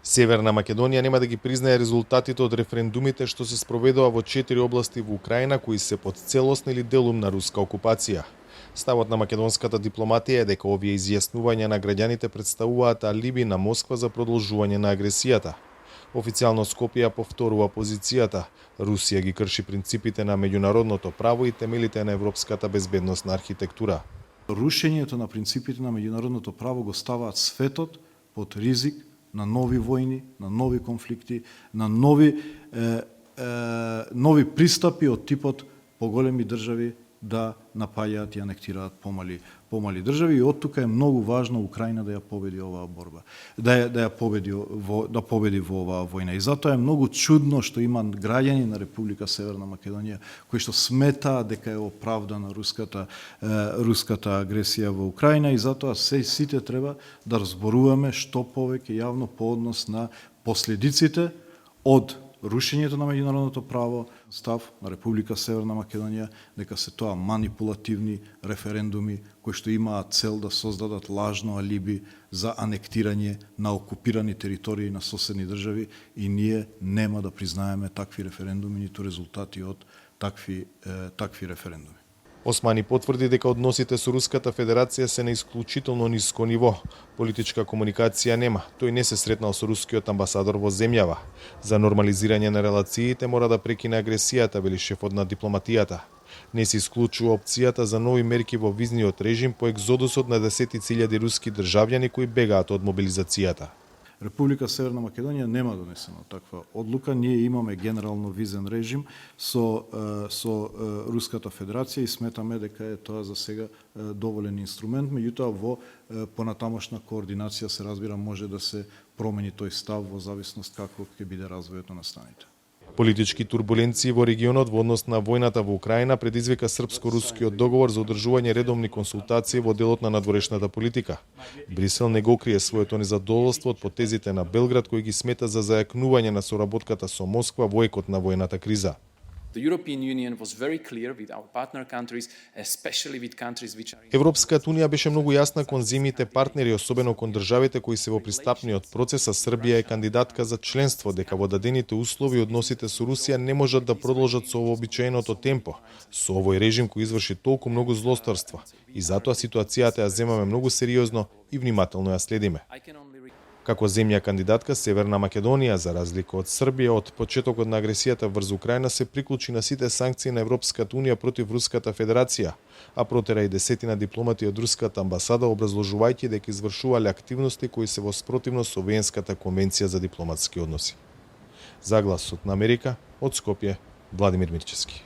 Северна Македонија нема да ги признае резултатите од референдумите што се спроведува во 4 области во Украина кои се под целосна или делум на руска окупација. Ставот на македонската дипломатија е дека овие изјаснувања на граѓаните представуваат алиби на Москва за продолжување на агресијата. Официјално Скопје повторува позицијата. Русија ги крши принципите на меѓународното право и темелите на европската безбедносна архитектура. Рушењето на принципите на меѓународното право го ставаат светот под ризик на нови војни, на нови конфликти, на нови пристапи од типот поголеми држави да напаѓаат и анектираат помали држави, и оттука е многу важно Украина да ја победи оваа борба, да победи во оваа војна. И затоа е многу чудно што има граѓани на Република Северна Македонија кои што сметаат дека е оправдана руската агресија во Украина, и затоа сите треба да разборуваме што повеќе јавно по однос на последиците од рушењето на меѓународното право, став на Република Северна Македонија дека се тоа манипулативни референдуми кои што имаат цел да создадат лажно алиби за анектирање на окупирани територии на соседни држави, и ние нема да признаеме такви референдуми ниту резултати од такви референдуми. Османи потврди дека односите со Руската Федерација се на исклучително ниско ниво. Политичка комуникација нема. Тој не се сретнал со рускиот амбасадор во земјава. За нормализирање на релациите мора да прекине агресијата, вели шефот на дипломатијата. Не се исклучува опцијата за нови мерки во визниот режим по екзодусот на десетици илјади руски државјани кои бегаат од мобилизацијата. Република Северна Македонија нема донесена таква одлука. Ние имаме генерално визен режим со Руската Федерација и сметаме дека е тоа за сега доволен инструмент, меѓутоа во понатамошна координација се разбира може да се промени тој став во зависност како ќе биде развојот на настаните. Политички турбуленции во регионот во однос на војната во Украина предизвика српско-рускиот договор за одржување редовни консултации во делот на надворешната политика. Брисел не го крие своето незадоволство од потезите на Белград кои ги смета за зајакнување на соработката со Москва во екот на војната криза. Европската унија беше многу јасна кон земјите партнери, особено кон државите кои се во пристапниот процес, а Србија е кандидатка за членство, дека во дадените услови односите со Русија не можат да продолжат со вообичаеното темпо, со овој режим кој изврши толку многу злосторства. И затоа ситуацијата ја земаме многу сериозно и внимателно ја следиме. Како земја кандидатка, Северна Македонија, за разлика од Србија, од почетокот на агресијата врз Украина се приклучи на сите санкции на Европската унија против Руската Федерација, а протера и десетина дипломати од Руската амбасада, образложувајќи дека извршувале активности кои се во спротивност со Виенската конвенција за дипломатски односи. За Гласот на Америка, од Скопје, Владимир Мирчевски.